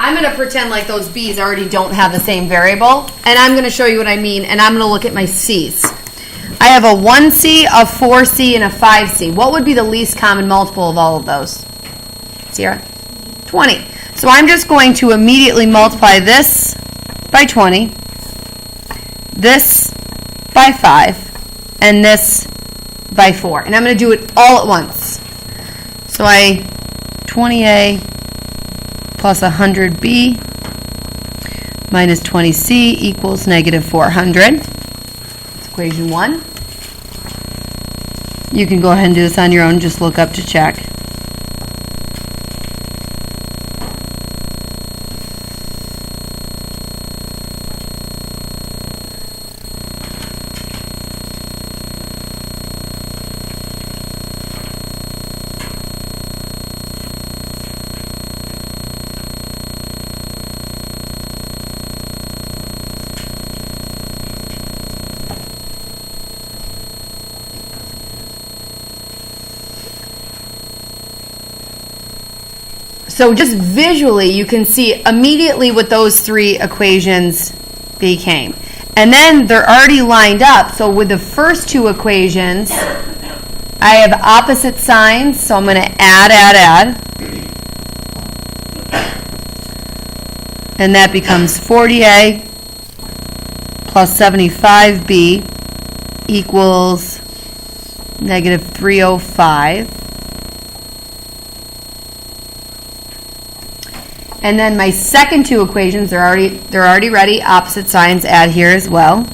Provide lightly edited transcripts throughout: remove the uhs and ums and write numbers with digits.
I'm going to pretend like those B's already don't have the same variable, and I'm going to show you what I mean, and I'm going to look at my C's. I have a 1C, a 4C, and a 5C. What would be the least common multiple of all of those? Sierra? 20. So I'm just going to immediately multiply this by 20, this by 5, and this by 4. And I'm going to do it all at once. So 20A plus 100B minus 20C equals negative 400. That's equation 1. You can go ahead and do this on your own. Just look up to check. So just visually, you can see immediately what those three equations became. And then they're already lined up. So with the first two equations, I have opposite signs. So I'm going to add. And that becomes 40A plus 75B equals negative 305. And then my second two equations, they're already ready. Opposite signs, add here as well.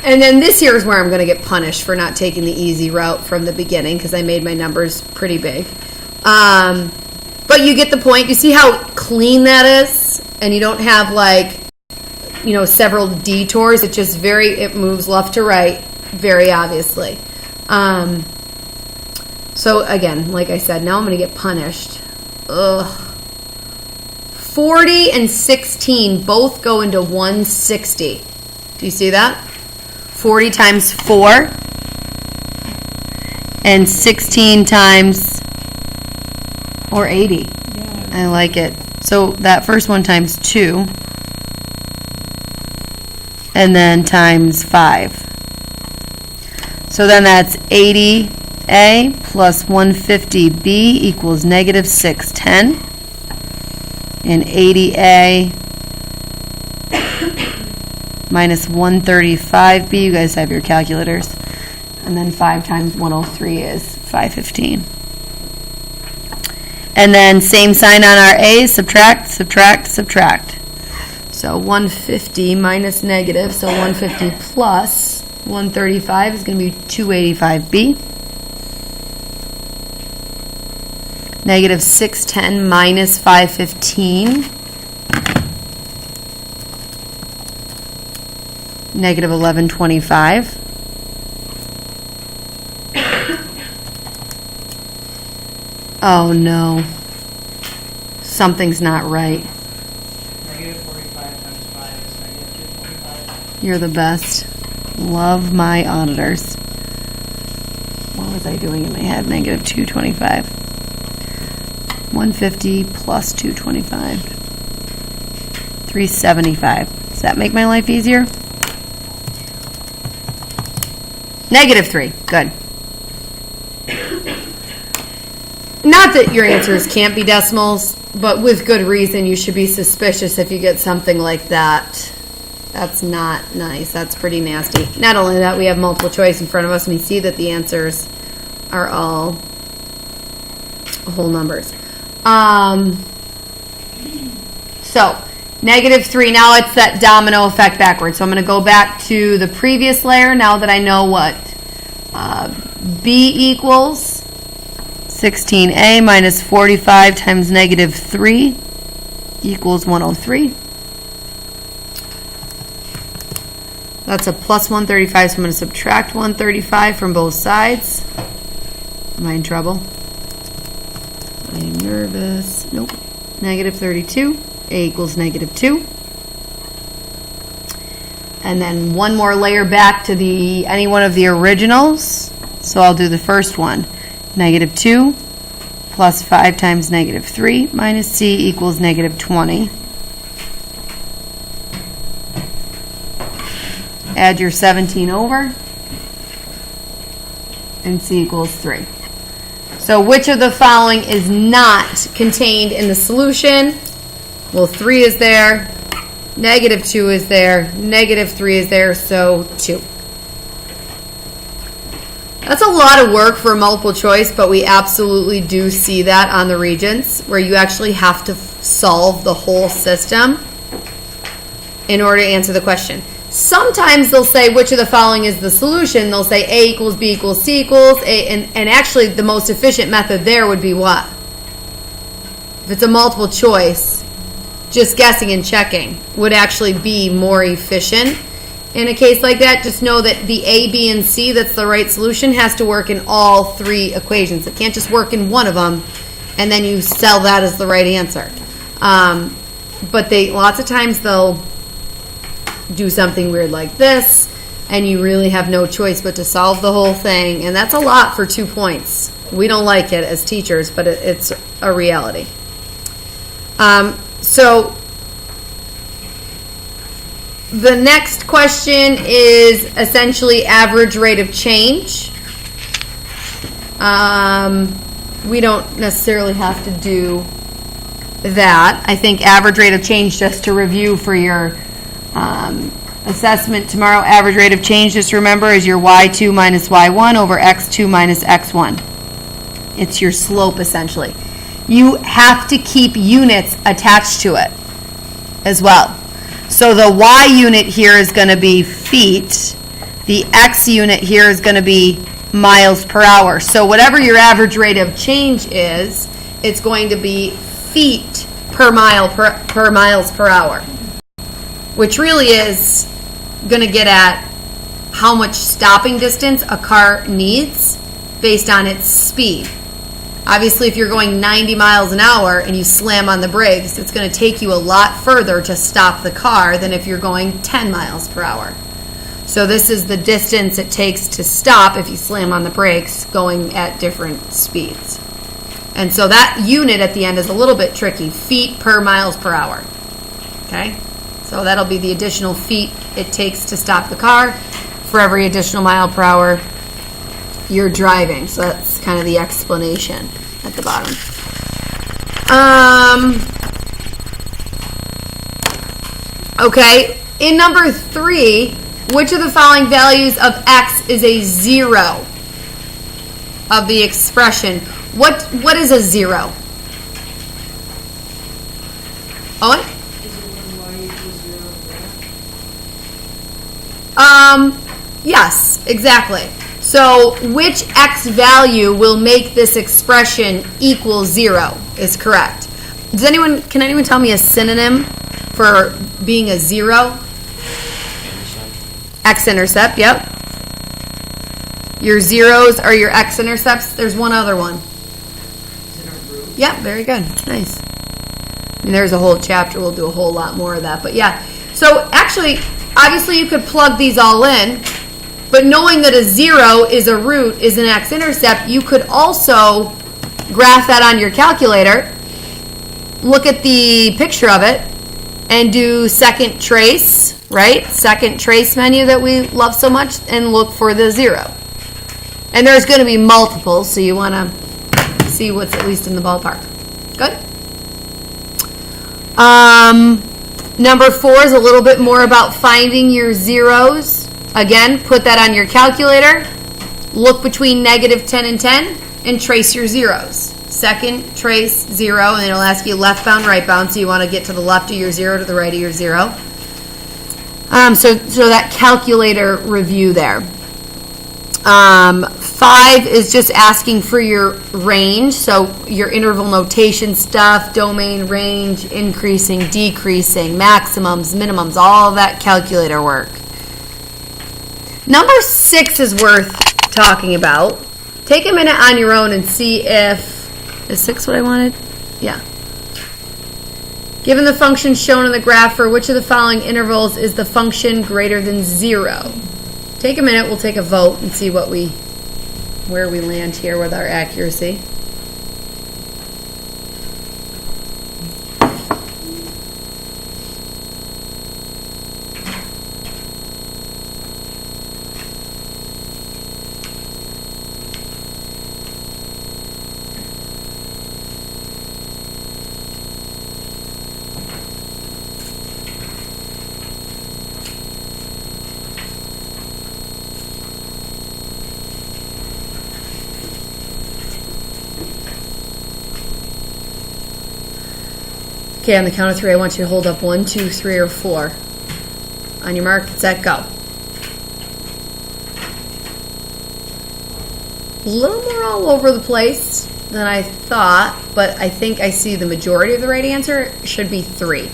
And then this here is where I'm going to get punished for not taking the easy route from the beginning because I made my numbers pretty big. But you get the point. You see how clean that is? And you don't have like, several detours. It moves left to right very obviously. So again, like I said, now I'm going to get punished. Ugh. 40 and 16 both go into 160. Do you see that? 40 times 4 and 16 times, or 80. Yeah. I like it. So that first one times 2 and then times 5. So then that's 80A plus 150B equals negative 610. And 80A minus 135B, you guys have your calculators. And then 5 times 103 is 515. And then same sign on our A's, subtract. So 150 minus negative, so 150 plus 135 is going to be 285B. Negative 610 minus 515. Negative 1125. Oh no. Something's not right. Negative 45 times 5 is negative 225. You're the best. Love my auditors. What was I doing in my head? Negative 225. 150 plus 225. 375. Does that make my life easier? Negative 3. Good. Not that your answers can't be decimals, but with good reason you should be suspicious if you get something like that. That's not nice. That's pretty nasty. Not only that, we have multiple choice in front of us and we see that the answers are all whole numbers. So, negative 3. Now it's that domino effect backwards. So I'm going to go back to the previous layer now that I know what B equals 16A minus 45 times negative 3 equals 103. That's a plus 135, so I'm going to subtract 135 from both sides. Am I in trouble? Getting nervous. Nope. Negative 32. A equals negative 2. And then one more layer back to any one of the originals. So I'll do the first one. Negative 2 plus 5 times negative 3 minus C equals negative 20. Add your 17 over. And C equals 3. So which of the following is not contained in the solution? Well, 3 is there, negative 2 is there, negative 3 is there, so 2. That's a lot of work for multiple choice, but we absolutely do see that on the Regents, where you actually have to solve the whole system in order to answer the question. Sometimes they'll say which of the following is the solution. They'll say A equals B equals C equals A, and actually the most efficient method there would be what? If it's a multiple choice, just guessing and checking would actually be more efficient. In a case like that, just know that the A, B, and C that's the right solution has to work in all 3 equations. It can't just work in one of them and then you sell that as the right answer. But lots of times they'll do something weird like this, and you really have no choice but to solve the whole thing, and that's a lot for 2 points. We don't like it as teachers, but it's a reality. So the next question is essentially average rate of change. We don't necessarily have to do that. I think average rate of change, just to review for your assessment tomorrow, average rate of change, just remember, is your y2 minus y1 over x2 minus x1. It's your slope, essentially. You have to keep units attached to it as well. So the y unit here is going to be feet. The x unit here is going to be miles per hour. So whatever your average rate of change is, it's going to be feet per mile per miles per hour, which really is going to get at how much stopping distance a car needs based on its speed. Obviously, if you're going 90 miles an hour and you slam on the brakes, it's going to take you a lot further to stop the car than if you're going 10 miles per hour. So this is the distance it takes to stop if you slam on the brakes going at different speeds. And so that unit at the end is a little bit tricky, feet per miles per hour. Okay? So that'll be the additional feet it takes to stop the car for every additional mile per hour you're driving. So that's kind of the explanation at the bottom. Okay, in number 3, which of the following values of x is a 0 of the expression? What is a 0? Owen? Yes, exactly. So which x value will make this expression equal 0 is correct. Can anyone tell me a synonym for being a 0? X-intercept, yep. Your zeros are your x-intercepts. There's one other one. Yep, very good. Nice. I mean, there's a whole chapter. We'll do a whole lot more of that. But yeah. So actually, obviously you could plug these all in. But knowing that a 0 is a root, is an x-intercept, you could also graph that on your calculator, look at the picture of it, and do second trace, right? Second trace menu that we love so much, and look for the 0. And there's going to be multiples, so you want to see what's at least in the ballpark. Good? Number 4 is a little bit more about finding your zeros. Again, put that on your calculator, look between negative 10 and 10, and trace your zeros. Second, trace 0, and it'll ask you left bound, right bound, so you want to get to the left of your 0, to the right of your 0. So that calculator review there. 5 is just asking for your range, so your interval notation stuff, domain, range, increasing, decreasing, maximums, minimums, all of that calculator work. Number 6 is worth talking about. Take a minute on your own and see if Is 6 what I wanted? Yeah. Given the function shown in the graph, for which of the following intervals is the function greater than 0? Take a minute, we'll take a vote and see where we land here with our accuracy. Okay, on the count of 3, I want you to hold up 1, 2, 3, or 4. On your mark, set, go. A little more all over the place than I thought, but I think I see the majority of the right answer should be 3.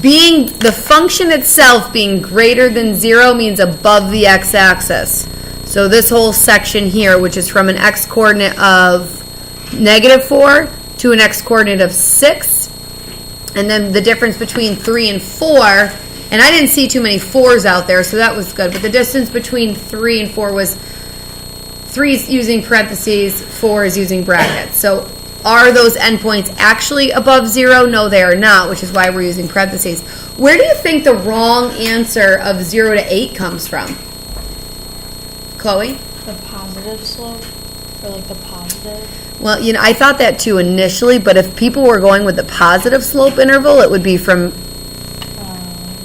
Being the function itself being greater than 0 means above the x-axis. So this whole section here, which is from an x-coordinate of -4 to an x-coordinate of 6, and then the difference between 3 and 4, and I didn't see too many 4s out there, so that was good, but the distance between 3 and 4 was 3 is using parentheses, 4 is using brackets. So are those endpoints actually above 0? No, they are not, which is why we're using parentheses. Where do you think the wrong answer of 0 to 8 comes from? Chloe? The positive slope, or like the positive. Well, I thought that too initially, but if people were going with the positive slope interval, it would be from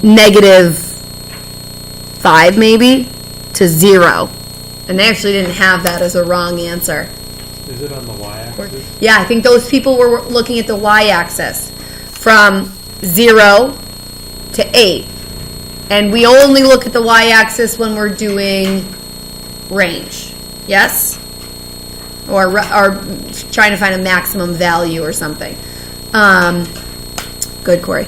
-5 maybe to 0. And they actually didn't have that as a wrong answer. Is it on the y-axis? Yeah, I think those people were looking at the y-axis from 0 to 8. And we only look at the y-axis when we're doing range. Yes? Or trying to find a maximum value or something. Good, Corey.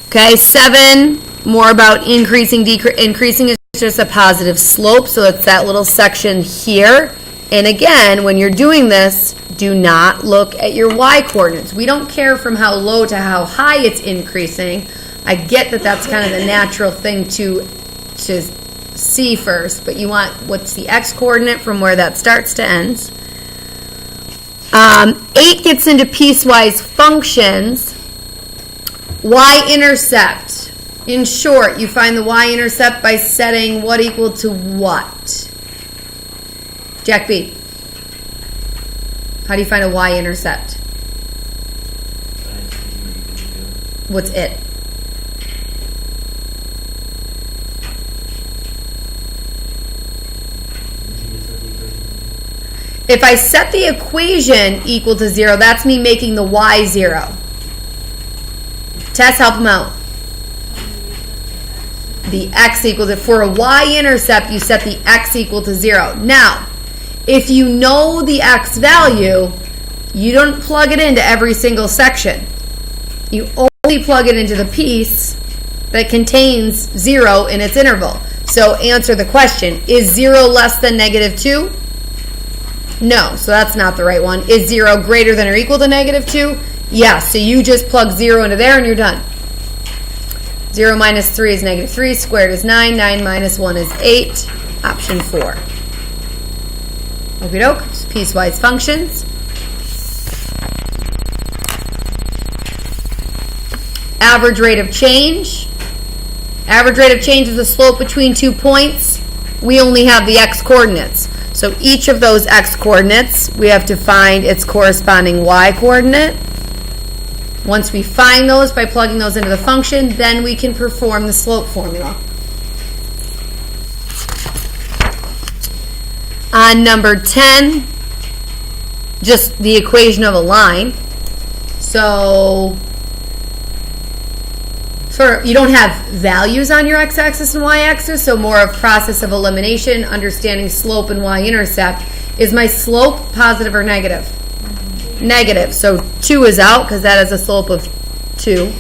Okay, 7, more about increasing. Increasing is just a positive slope, so it's that little section here. And again, when you're doing this, do not look at your y-coordinates. We don't care from how low to how high it's increasing. I get that that's kind of the natural thing to see first, but you want what's the x-coordinate from where that starts to ends. 8 gets into piecewise functions. Y-intercept. In short, you find the y-intercept by setting what equal to what? Jack B. How do you find a y-intercept? What's it? If I set the equation equal to 0, that's me making the y 0. Tess, help them out. The x equal to, for a y-intercept, you set the x equal to 0. Now, if you know the x value, you don't plug it into every single section. You only plug it into the piece that contains 0 in its interval. So answer the question, is 0 less than -2? No, so that's not the right one. Is 0 greater than or equal to -2? Yes, so you just plug 0 into there and you're done. 0 minus 3 is -3, squared is 9, 9 minus 1 is 8, option 4. Okie doke, piecewise functions. Average rate of change. Average rate of change is the slope between 2 points. We only have the x-coordinates. So each of those x-coordinates, we have to find its corresponding y-coordinate. Once we find those by plugging those into the function, then we can perform the slope formula. On number 10, just the equation of a line. So you don't have values on your x-axis and y-axis, so more of process of elimination, understanding slope and y-intercept. Is my slope positive or negative? Negative. So 2 is out because that has a slope of 2.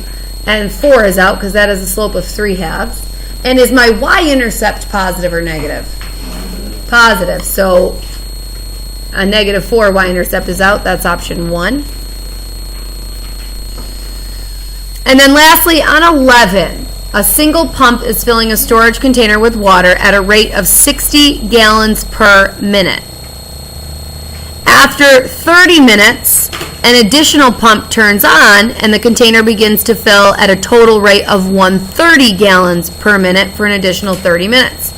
And 4 is out because that has a slope of 3/2. And is my y-intercept positive or negative? Positive. So a -4 y-intercept is out. That's option 1. And then lastly, on 11, a single pump is filling a storage container with water at a rate of 60 gallons per minute. After 30 minutes, an additional pump turns on and the container begins to fill at a total rate of 130 gallons per minute for an additional 30 minutes.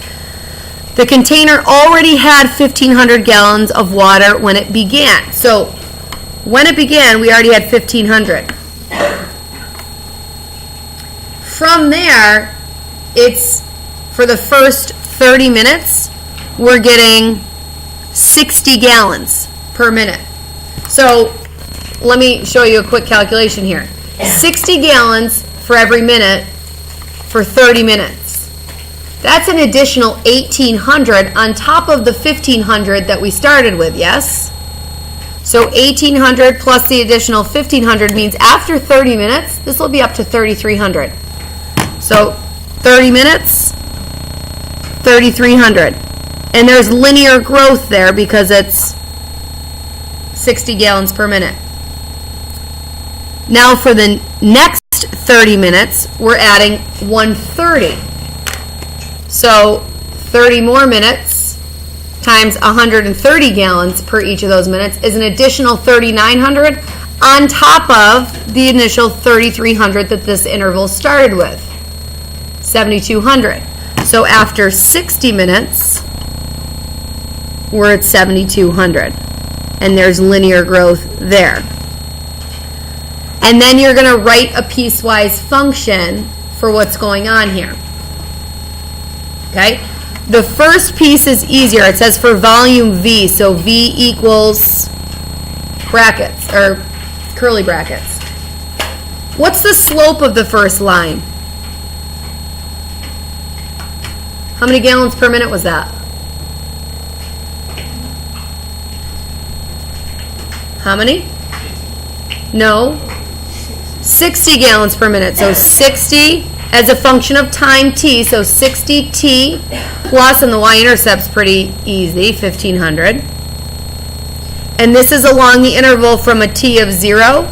The container already had 1,500 gallons of water when it began. So when it began, we already had 1,500. From there, it's for the first 30 minutes, we're getting 60 gallons per minute. So let me show you a quick calculation here. 60 gallons for every minute for 30 minutes. That's an additional 1,800 on top of the 1,500 that we started with, yes? So 1,800 plus the additional 1,500 means after 30 minutes, this will be up to 3,300. So 30 minutes, 3,300. And there's linear growth there because it's 60 gallons per minute. Now for the next 30 minutes, we're adding 130. So 30 more minutes times 130 gallons per each of those minutes is an additional 3,900 on top of the initial 3,300 that this interval started with, 7,200. So after 60 minutes, we're at 7,200. And there's linear growth there. And then you're going to write a piecewise function for what's going on here. Okay? The first piece is easier. It says for volume V, so V equals brackets, or curly brackets. What's the slope of the first line? How many gallons per minute was that? How many? No. 60 gallons per minute. So 60 as a function of time t. So 60t plus, and the y-intercept's pretty easy, 1,500. And this is along the interval from a t of 0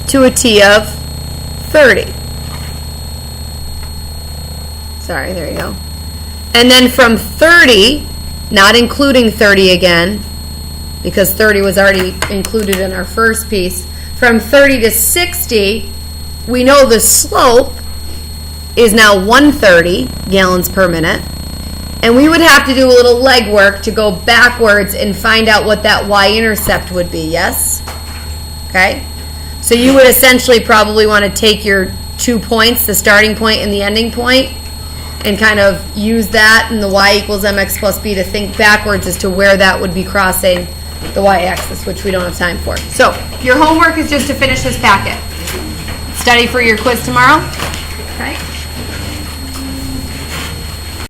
to a t of 30. Sorry, there you go. And then from 30, not including 30 again, because 30 was already included in our first piece, from 30 to 60, we know the slope is now 130 gallons per minute, and we would have to do a little legwork to go backwards and find out what that y-intercept would be, yes? Okay? So you would essentially probably want to take your 2 points, the starting point and the ending point, and kind of use that and the y equals mx plus b to think backwards as to where that would be crossing the y-axis, which we don't have time for. So your homework is just to finish this packet. Study for your quiz tomorrow. Okay.